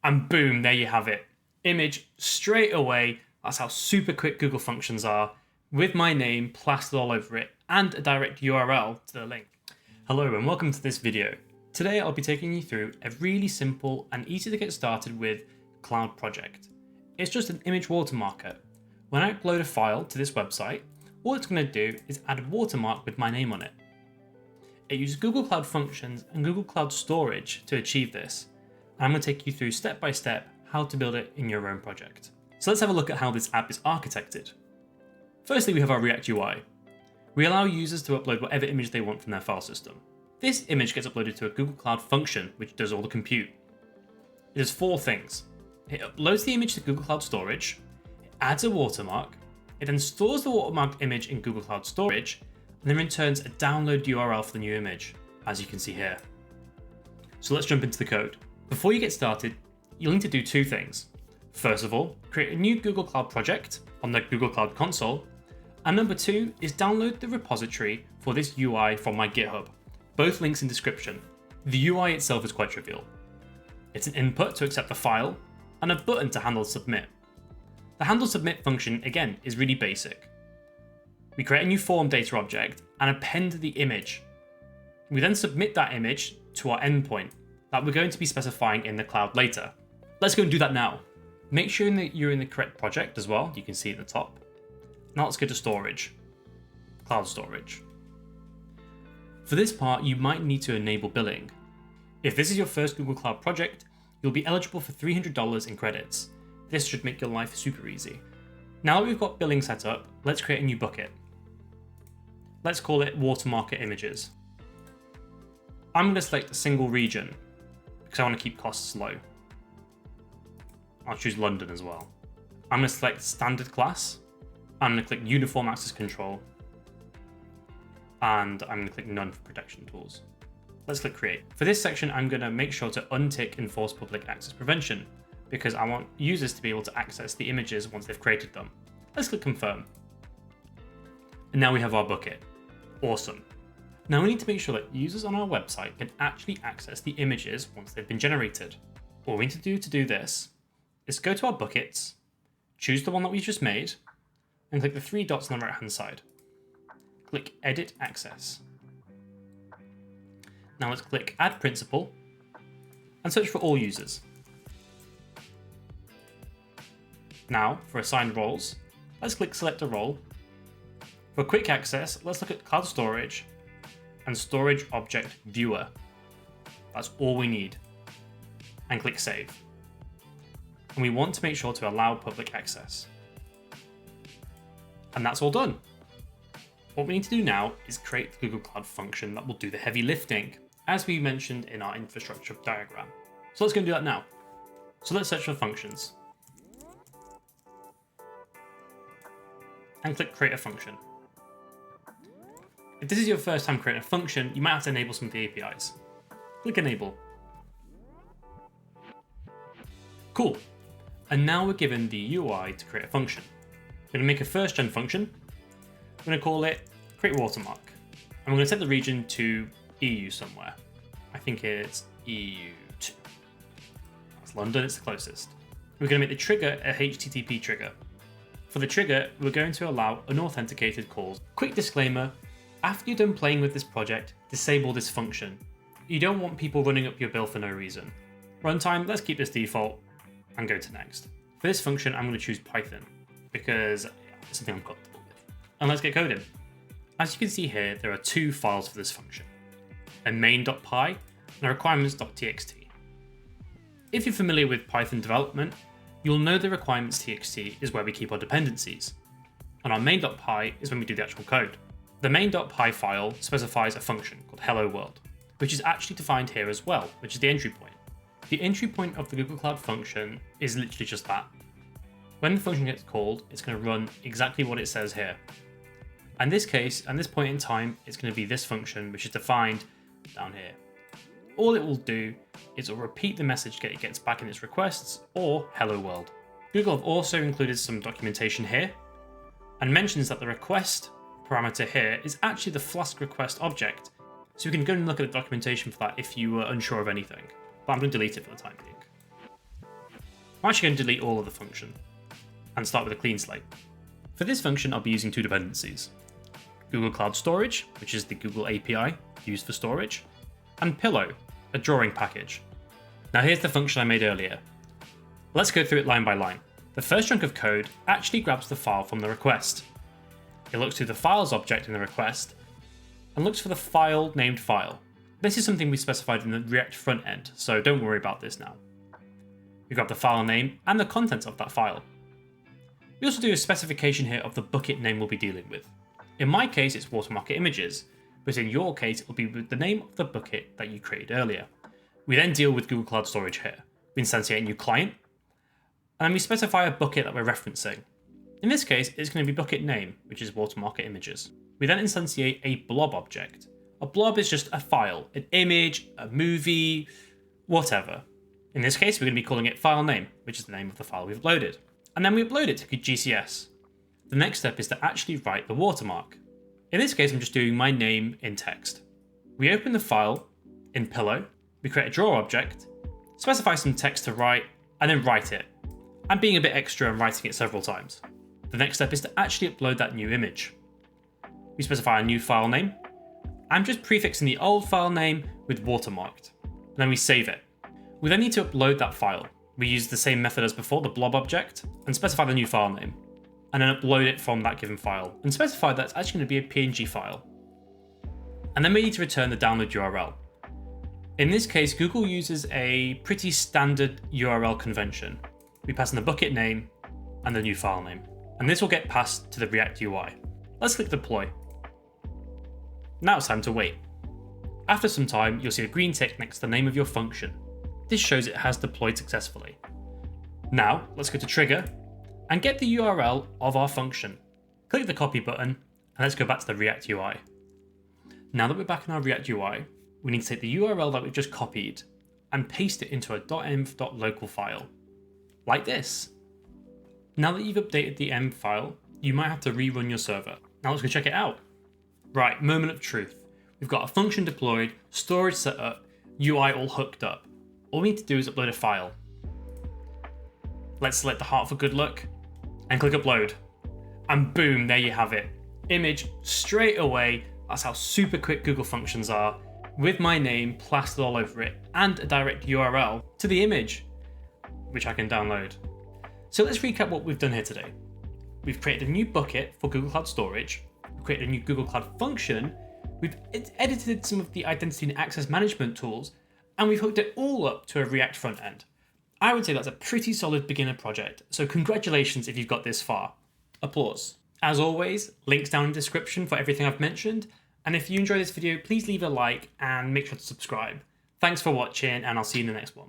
And boom, there you have it. Image straight away. That's how super quick Google Functions are, with my name plastered all over it and a direct URL to the link. Hello and welcome to this video. Today I'll be taking you through a really simple and easy to get started with cloud project. It's just an image watermarker. When I upload a file to this website, all it's going to do is add a watermark with my name on it. It uses Google Cloud Functions and Google Cloud Storage to achieve this. I'm going to take you through step by step how to build it in your own project. So let's have a look at how this app is architected. Firstly, we have our React UI. We allow users to upload whatever image they want from their file system. This image gets uploaded to a Google Cloud function, which does all the compute. It does four things. It uploads the image to Google Cloud Storage, it adds a watermark, it then stores the watermarked image in Google Cloud Storage, and then returns a download URL for the new image, as you can see here. So let's jump into the code. Before you get started, you'll need to do two things. First of all, create a new Google Cloud project on the Google Cloud console, and number two is download the repository for this UI from my GitHub. Both links in description. The UI itself is quite trivial. It's an input to accept the file, and a button to handle submit. The handle submit function, again, is really basic. We create a new form data object and append the image. We then submit that image to our endpoint that we're going to be specifying in the cloud later. Let's go and do that now. Make sure that you're in the correct project as well. You can see at the top. Now let's go to storage, cloud storage. For this part, you might need to enable billing. If this is your first Google Cloud project, you'll be eligible for $300 in credits. This should make your life super easy. Now that we've got billing set up, let's create a new bucket. Let's call it Watermarker Images. I'm going to select a single region because I want to keep costs low. I'll choose London as well. I'm going to select standard class. I'm going to click uniform access control. And I'm going to click none for protection tools. Let's click create. For this section, I'm going to make sure to untick enforce public access prevention because I want users to be able to access the images once they've created them. Let's click confirm. And now we have our bucket. Awesome. Now we need to make sure that users on our website can actually access the images once they've been generated. All we need to do this is go to our buckets, choose the one that we just made, and click the three dots on the right hand side. Click edit access. Now let's click add principal and search for all users. Now for assigned roles, let's click select a role. For quick access, let's look at cloud storage and storage object viewer. That's all we need. And click save. And we want to make sure to allow public access. And that's all done. What we need to do now is create the Google Cloud function that will do the heavy lifting, as we mentioned in our infrastructure diagram. So let's go and do that now. So let's search for functions. And click create a function. If this is your first time creating a function, you might have to enable some of the APIs. Click enable. Cool. And now we're given the UI to create a function. We're going to make a first gen function. We're going to call it create watermark. And we're going to set the region to EU somewhere. I think it's EU2. That's London, it's the closest. We're going to make the trigger a HTTP trigger. For the trigger, we're going to allow unauthenticated calls. Quick disclaimer, after you're done playing with this project, disable this function. You don't want people running up your bill for no reason. Runtime, let's keep this default and go to next. For this function, I'm going to choose Python because it's something I'm comfortable with. And let's get coding. As you can see here, there are two files for this function, a main.py and a requirements.txt. If you're familiar with Python development, you'll know the requirements.txt is where we keep our dependencies, and our main.py is when we do the actual code. The main.py file specifies a function called hello world, which is actually defined here as well, which is the entry point. The entry point of the Google Cloud function is literally just that. When the function gets called, it's going to run exactly what it says here. In this case, at this point in time, it's going to be this function, which is defined down here. All it will do is it'll repeat the message it gets back in its requests, or hello world. Google have also included some documentation here, and mentions that the request parameter here is actually the Flask request object. So you can go and look at the documentation for that if you were unsure of anything. But I'm going to delete it for the time being. I'm actually going to delete all of the function and start with a clean slate. For this function, I'll be using two dependencies: Google Cloud Storage, which is the Google API used for storage, and Pillow, a drawing package. Now here's the function I made earlier. Let's go through it line by line. The first chunk of code actually grabs the file from the request. It looks through the files object in the request and looks for the file named file. This is something we specified in the React front end, so don't worry about this now. We grab the file name and the contents of that file. We also do a specification here of the bucket name we'll be dealing with. In my case, it's Watermarker images, but in your case, it will be with the name of the bucket that you created earlier. We then deal with Google Cloud Storage here. We instantiate a new client, and then we specify a bucket that we're referencing. In this case, it's going to be bucket name, which is Watermarker images. We then instantiate a blob object. A blob is just a file, an image, a movie, whatever. In this case, we're going to be calling it file name, which is the name of the file we've uploaded. And then we upload it to GCS. The next step is to actually write the watermark. In this case, I'm just doing my name in text. We open the file in Pillow, we create a draw object, specify some text to write, and then write it. I'm being a bit extra and writing it several times. The next step is to actually upload that new image. We specify a new file name. I'm just prefixing the old file name with watermarked. And then we save it. We then need to upload that file. We use the same method as before, the blob object, and specify the new file name, and then upload it from that given file, and specify that it's actually going to be a PNG file. And then we need to return the download URL. In this case, Google uses a pretty standard URL convention. We pass in the bucket name and the new file name, and this will get passed to the React UI. Let's click deploy. Now it's time to wait. After some time, you'll see a green tick next to the name of your function. This shows it has deployed successfully. Now, let's go to trigger and get the URL of our function. Click the copy button and let's go back to the React UI. Now that we're back in our React UI, we need to take the URL that we've just copied and paste it into a .env.local file, like this. Now that you've updated the env file, you might have to rerun your server. Now let's go check it out. Right, moment of truth. We've got a function deployed, storage set up, UI all hooked up. All we need to do is upload a file. Let's select the heart for good luck and click upload. And boom, there you have it. Image straight away. That's how super quick Google functions are, with my name plastered all over it and a direct URL to the image, which I can download. So let's recap what we've done here today. We've created a new bucket for Google Cloud Storage. We've created a new Google Cloud function. We've edited some of the identity and access management tools, and we've hooked it all up to a React front end. I would say that's a pretty solid beginner project, so congratulations if you've got this far. Applause. As always, links down in the description for everything I've mentioned, and if you enjoy this video, please leave a like and make sure to subscribe. Thanks for watching, and I'll see you in the next one.